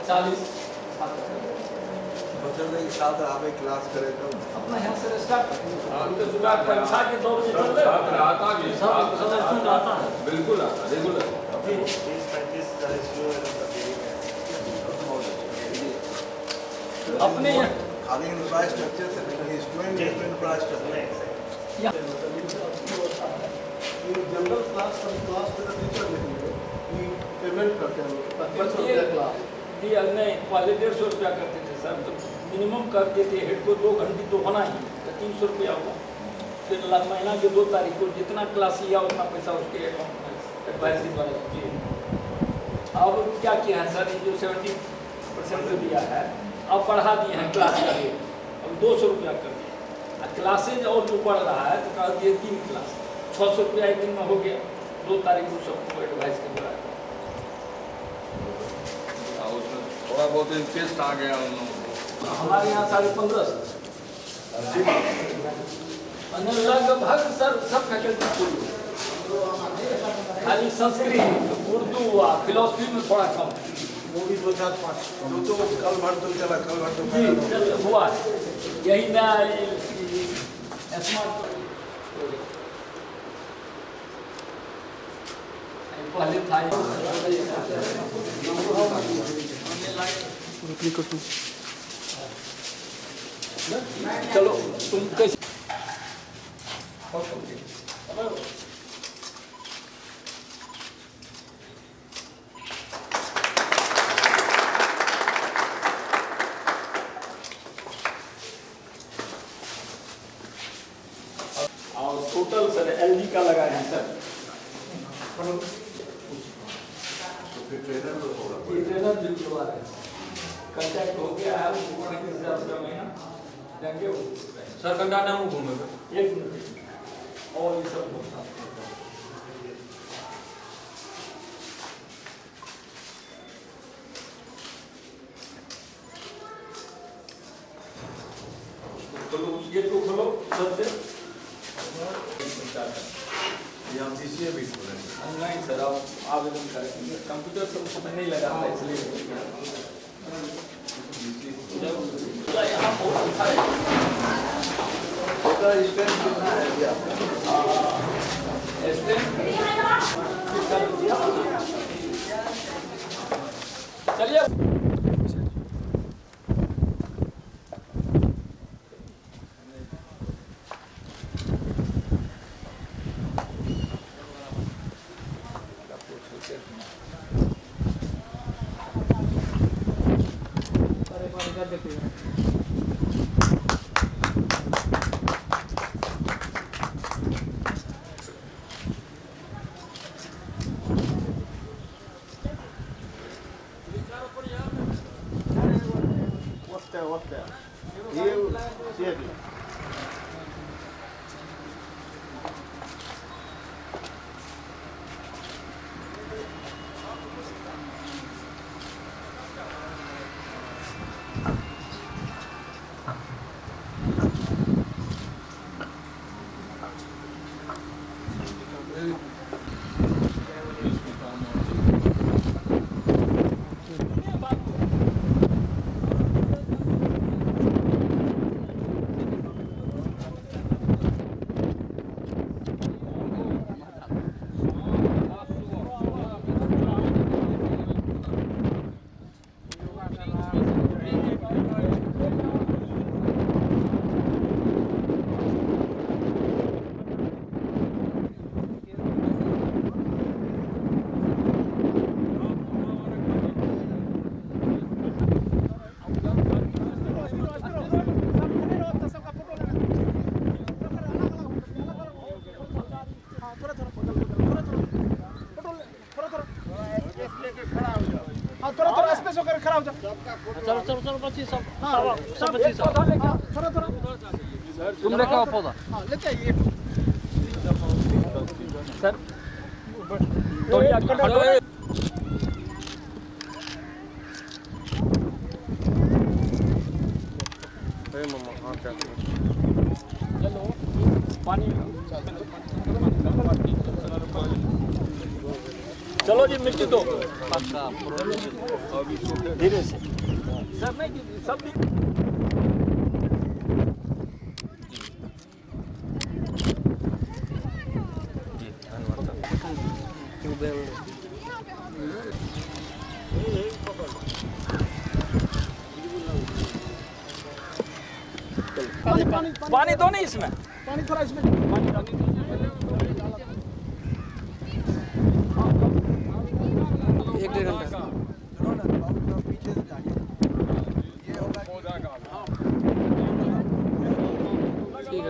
40 बचने के साथ आप एक क्लास करें तो अपना यहाँ से स्टार्ट तो जुगाड़ परीक्षा के 2 बजे चल रहे आता भी सब आता है बिल्कुल आता रेगुलर 30-35 का रेशियो अपने खाली इंफ्रास्ट्रक्चर से नहीं स्टूडेंट इंफ्रास्ट्रक्चर जनरल क्लास में टीचर नहीं पेमेंट करते हैं क्लास जी नहीं पहले 150 रुपया करते थे सर तो मिनिमम कर देते हेड को 2 घंटे तो होना ही तो 300 रुपया हुआ फिर महीना के 2 तारीख को जितना क्लास लिया उतना पैसा उसके अकाउंट में एडवाइजरी द्वारा दिए। अब क्या किया है सर ये जो 70% दिया है अब बढ़ा दिए हैं क्लास का रेट अब 200 रुपया कर दिया। क्लासेज और जो बढ़ रहा है तो कहा दिए 3 क्लास 600 रुपया एक दिन में हो गया 2 तारीख को सबको एडवाइस के द्वारा थोड़ा बहुत इंटरेस्ट आ गया उन लोगों को। हमारे यहाँ 15.5 लगभग सर सब फैकल्टी खाली संस्कृत उर्दू व फिलोसफी में थोड़ा कम वो भी 2-4-5 तो कल भर तो चला कल भर तो जी चल हुआ है यही नया स्मार्ट पहले था चलो तुम कैसे और टोटल सर एलजी का लगाए हैं सर ट्रेनर तो होगा ये ट्रेनर भी करवा रहे हैं कंटैक्ट हो गया है वो 35,000 रुपया महीना देंगे वो सर कंडा ना हूँ घूमे एक मिनट और ये सब होता है खोलो उस गेट को खोलो सबसे यहाँ पीसीए भी खोलेंगे ऑनलाइन सर आप आवेदन करेंगे कंप्यूटर तो उस समय नहीं लगा था इसलिए यहाँ बहुत अच्छा है छोटा स्टैंड कितना है अभी आपका चलिए What's that? You चलो चलो चलो बच्ची सब सब बच्ची सब थोड़ा थोड़ा तुम लेके आओ पौधा लेते आइए सर तो ये मम्मा हाँ क्या चलो पानी चलो जी मिट्टी दो धीरे से सर नहीं सब पानी दो नहीं इसमें पानी थोड़ा इसमें एक डेढ़ घंटा पीछे से जाके ये होगा ठीक है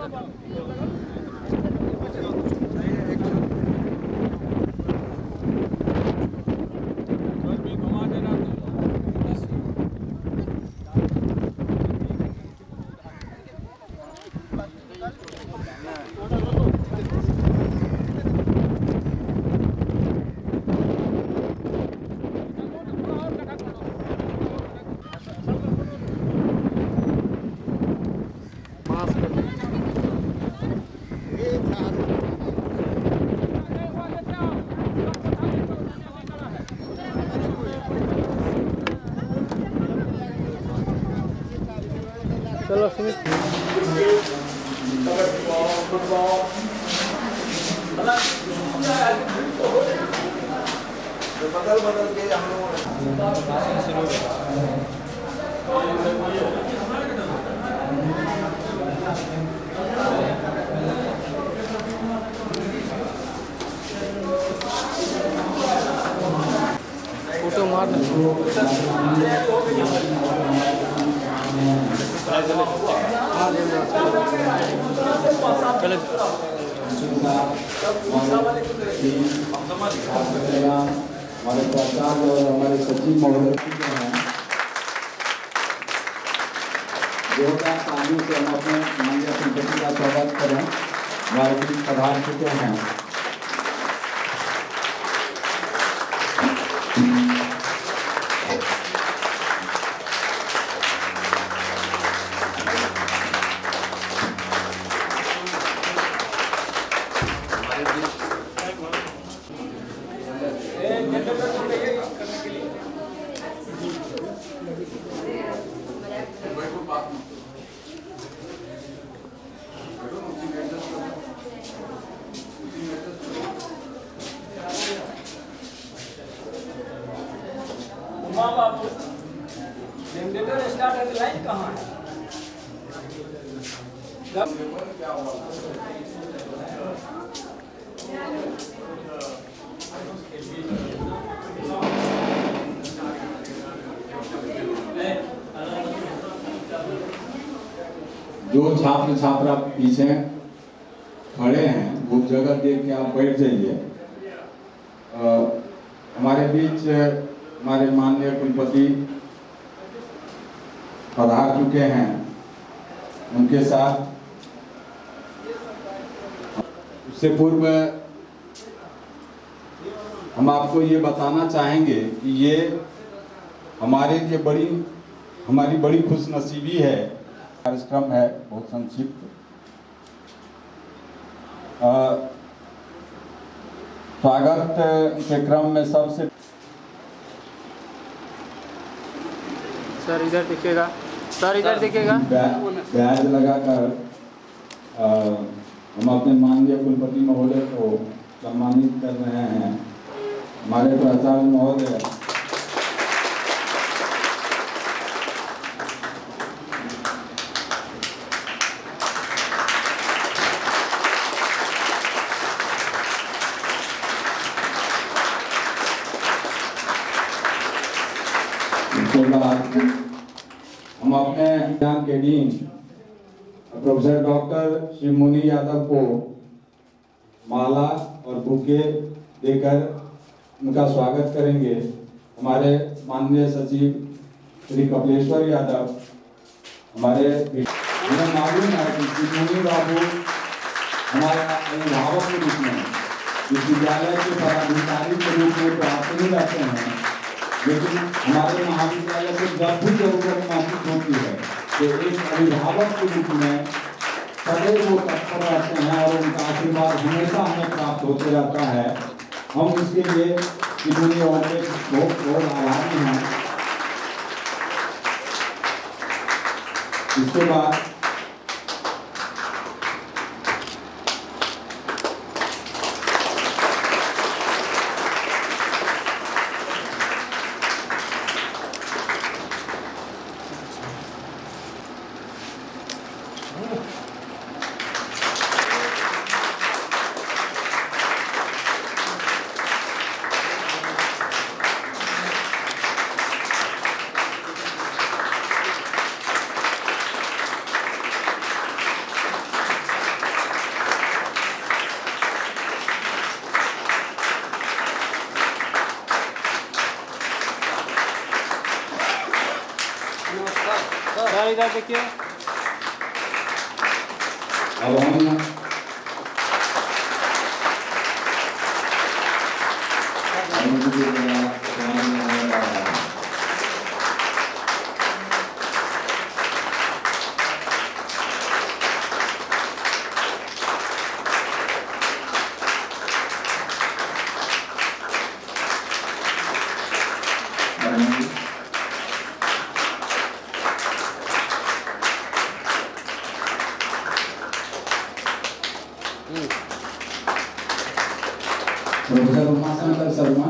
चलो सुमित बदल बदल के हम लोग फोटो मार हमारे प्राचार्य और हमारे सचिव महोदय जो हैं जोरदार तालियों से हम अपने माननीय कुलपति का स्वागत करें। हमारे बीच पधार चुके हैं। माँ बाबू जनरेटर स्टार्ट है तो लाइन कहाँ है जो छात्र छात्रा पीछे खड़े हैं वो जगह देख के आप बैठ जाइए। हमारे बीच हमारे माननीय कुलपति पधार चुके हैं। उनके साथ उससे पूर्व हम आपको ये बताना चाहेंगे कि ये हमारे लिए हमारी बड़ी खुशनसीबी है। कार्यक्रम है बहुत संक्षिप्त। स्वागत के क्रम में सबसे सर इधर दिखेगा, सर इधर दिखेगा। बैज लगाकर हम अपने माननीय कुलपति महोदय को सम्मानित कर रहे हैं। हमारे प्राचार्य महोदय हम अपने विज्ञान के डीन प्रोफेसर डॉक्टर श्री मुनि यादव को माला और बुके देकर उनका स्वागत करेंगे। हमारे माननीय सचिव श्री कपिलेश्वर यादव हमारे हमें मालूम है कि श्री मुनि बाबू हमारे अभिभावक के रूप में विश्वविद्यालय के पदाधिकारी के रूप में प्राप्त नहीं रहते हैं, लेकिन हमारे महाविद्यालय को जब भी जरूरत महसूस होती है तो एक अभिभावक के रूप में सदैव वो तत्पर रहते हैं और उनका आशीर्वाद हमेशा हमें प्राप्त होते रहता है। हम इसके लिए शिमूनी और के बहुत बहुत आभारी हैं। इसके बाद सर इधर देखिए। अब हम प्रोफेसर उमाशंकर शर्मा,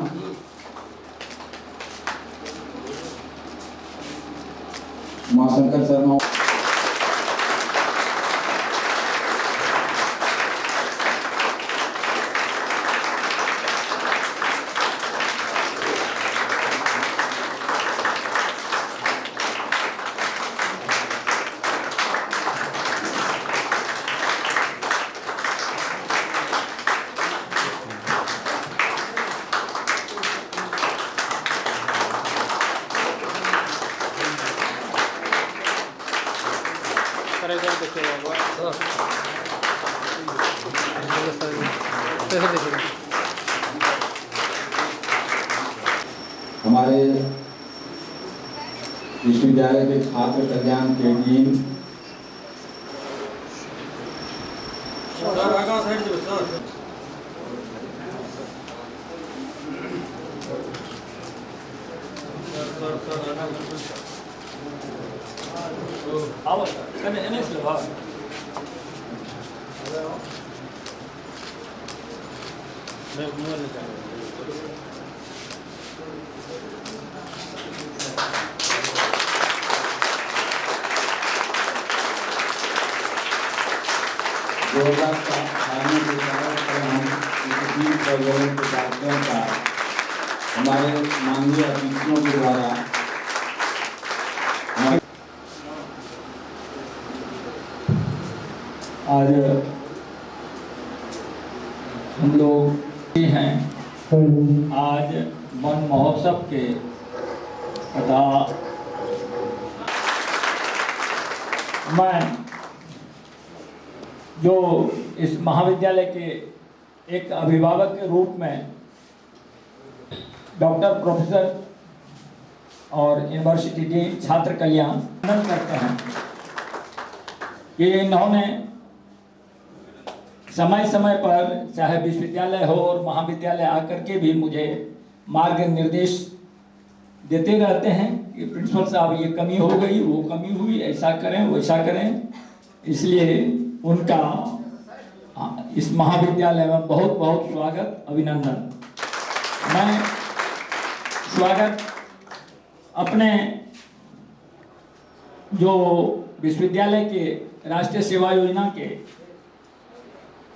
उमाशंकर शर्मा सर इधर देखिए बाबा। सर देखिए। हमारे विश्वविद्यालय के छात्र कल्याण के डीन आओ कने एने से लो मैं मोबाइल निकाल। हमारे माननीय अतिथियों के द्वारा आज हम लोग हैं आज वन महोत्सव के तथा मैं जो इस महाविद्यालय के एक अभिभावक के रूप में डॉक्टर प्रोफेसर और यूनिवर्सिटी डीन छात्र कल्याण आनंद करते हैं कि इन्होंने समय समय पर चाहे विश्वविद्यालय हो और महाविद्यालय आकर के भी मुझे मार्ग निर्देश देते रहते हैं कि प्रिंसिपल साहब ये कमी हो गई, वो कमी हुई, ऐसा करें वैसा करें। इसलिए उनका इस महाविद्यालय में बहुत बहुत स्वागत, अभिनंदन। मैं स्वागत अपने जो विश्वविद्यालय के राष्ट्रीय सेवा योजना के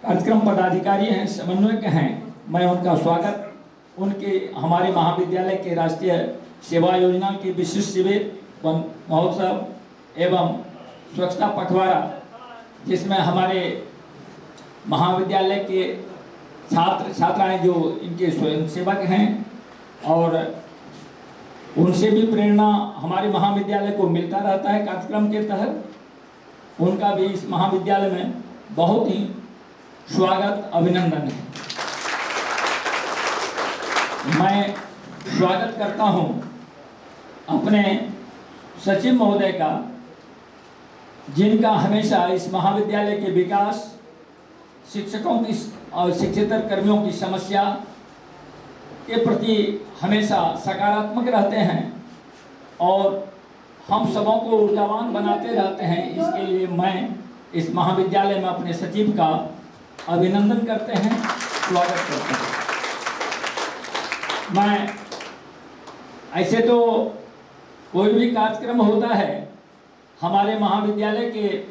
कार्यक्रम पदाधिकारी हैं, समन्वयक हैं, मैं उनका स्वागत उनके हमारे महाविद्यालय के राष्ट्रीय सेवा योजना के विशिष्ट शिविर वन महोत्सव एवं स्वच्छता पखवाड़ा जिसमें हमारे महाविद्यालय के छात्र छात्राएं जो इनके स्वयंसेवक हैं और उनसे भी प्रेरणा हमारे महाविद्यालय को मिलता रहता है कार्यक्रम के तहत, उनका भी इस महाविद्यालय में बहुत ही स्वागत, अभिनंदन है। मैं स्वागत करता हूं अपने सचिव महोदय का, जिनका हमेशा इस महाविद्यालय के विकास, शिक्षकों की और शिक्षेतर कर्मियों की समस्या के प्रति हमेशा सकारात्मक रहते हैं और हम सबों को ऊर्जावान बनाते रहते हैं। इसके लिए मैं इस महाविद्यालय में अपने सचिव का अभिनंदन करते हैं, स्वागत करते हैं। मैं ऐसे तो कोई भी कार्यक्रम होता है, हमारे महाविद्यालय के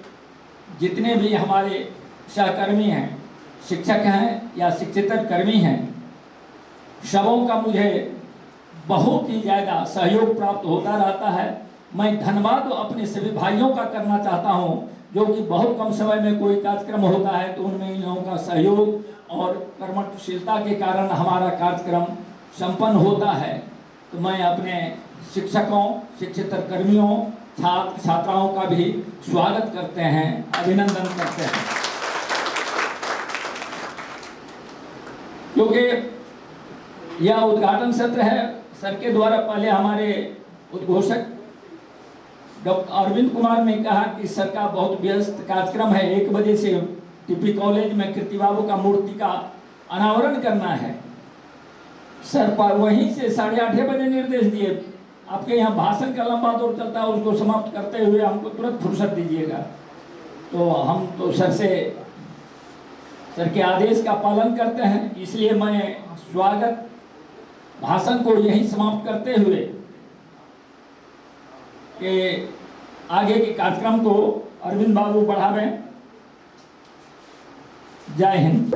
जितने भी हमारे सहकर्मी हैं, शिक्षक हैं या शिक्षेतर कर्मी हैं, सबों का मुझे बहुत ही ज़्यादा सहयोग प्राप्त होता रहता है। मैं धन्यवाद अपने सभी भाइयों का करना चाहता हूं, जो कि बहुत कम समय में कोई कार्यक्रम होता है तो उनमें इन लोगों का सहयोग और कर्मशीलता के कारण हमारा कार्यक्रम संपन्न होता है। तो मैं अपने शिक्षकों, शिक्षेतर कर्मियों, छात्र छात्राओं का भी स्वागत करते हैं, अभिनंदन करते हैं। क्योंकि यह उद्घाटन सत्र है, सर के द्वारा पहले हमारे उद्घोषक डॉक्टर अरविंद कुमार ने कहा कि सर का बहुत व्यस्त कार्यक्रम है, 1 बजे से टीपी कॉलेज में कीर्ति बाबू का मूर्ति का अनावरण करना है। सर वहीं से 8:30 बजे निर्देश दिए, आपके यहाँ भाषण का लंबा दौर चलता है, उसको समाप्त करते हुए हमको तुरंत फुर्सत दीजिएगा। तो हम तो सर के आदेश का पालन करते हैं, इसलिए मैं स्वागत भाषण को यहीं समाप्त करते हुए कि आगे के कार्यक्रम को अरविंद बाबू बढ़ावें। जय हिंद।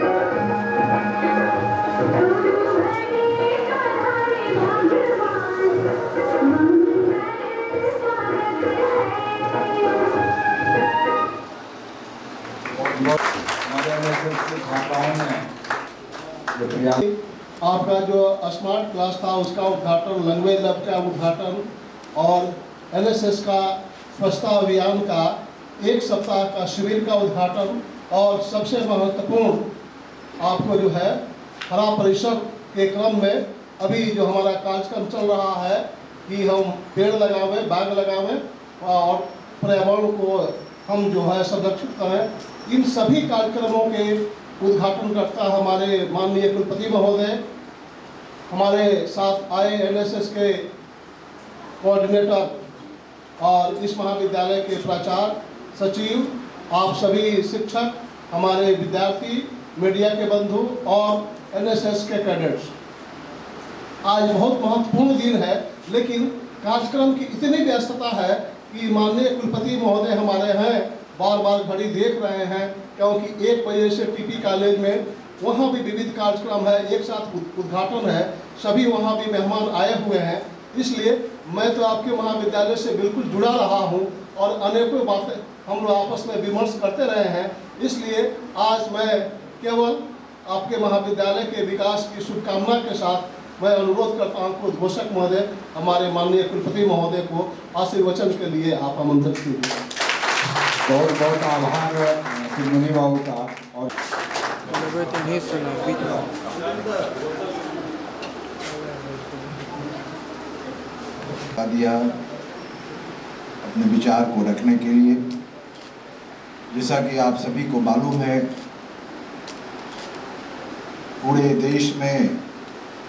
हमारे NSS के छात्राओं ने जो प्रयास आपका जो स्मार्ट क्लास था उसका उद्घाटन, लैंग्वेज लैब का उद्घाटन और एनएसएस का स्वच्छता अभियान का 1 सप्ताह का शिविर का उद्घाटन और सबसे महत्वपूर्ण आपको जो है हरा परिसर के क्रम में अभी जो हमारा कार्यक्रम चल रहा है कि हम पेड़ लगावें, बाग लगावें और पर्यावरण को हम जो है संरक्षित करें, इन सभी कार्यक्रमों के उद्घाटन करता हमारे माननीय कुलपति महोदय, हमारे साथ आए एनएसएस के कोऑर्डिनेटर और इस महाविद्यालय के प्राचार्य, सचिव, आप सभी शिक्षक, हमारे विद्यार्थी, मीडिया के बंधु और एनएसएस के कैडेट्स। आज बहुत महत्वपूर्ण दिन है, लेकिन कार्यक्रम की इतनी व्यस्तता है कि माननीय कुलपति महोदय हमारे हैं, बार बार घड़ी देख रहे हैं, क्योंकि 1 बजे से टीपी कॉलेज में वहाँ भी विविध कार्यक्रम है, एक साथ उद्घाटन है, सभी वहाँ भी मेहमान आए हुए हैं। इसलिए मैं तो आपके महाविद्यालय से बिल्कुल जुड़ा रहा हूँ और अनेकों बातें हम लोग आपस में विमर्श करते रहे हैं। इसलिए आज मैं केवल आपके महाविद्यालय के विकास की शुभकामना के साथ मैं अनुरोध करता हूँ कि उद्घोषक महोदय हमारे माननीय कुलपति महोदय को आशीर्वचन के लिए आप आमंत्रित कीजिए। बहुत बहुत आभार श्री मुनि बाबू का। और दिया अपने विचार को रखने के लिए। जैसा कि आप सभी को मालूम है, पूरे देश में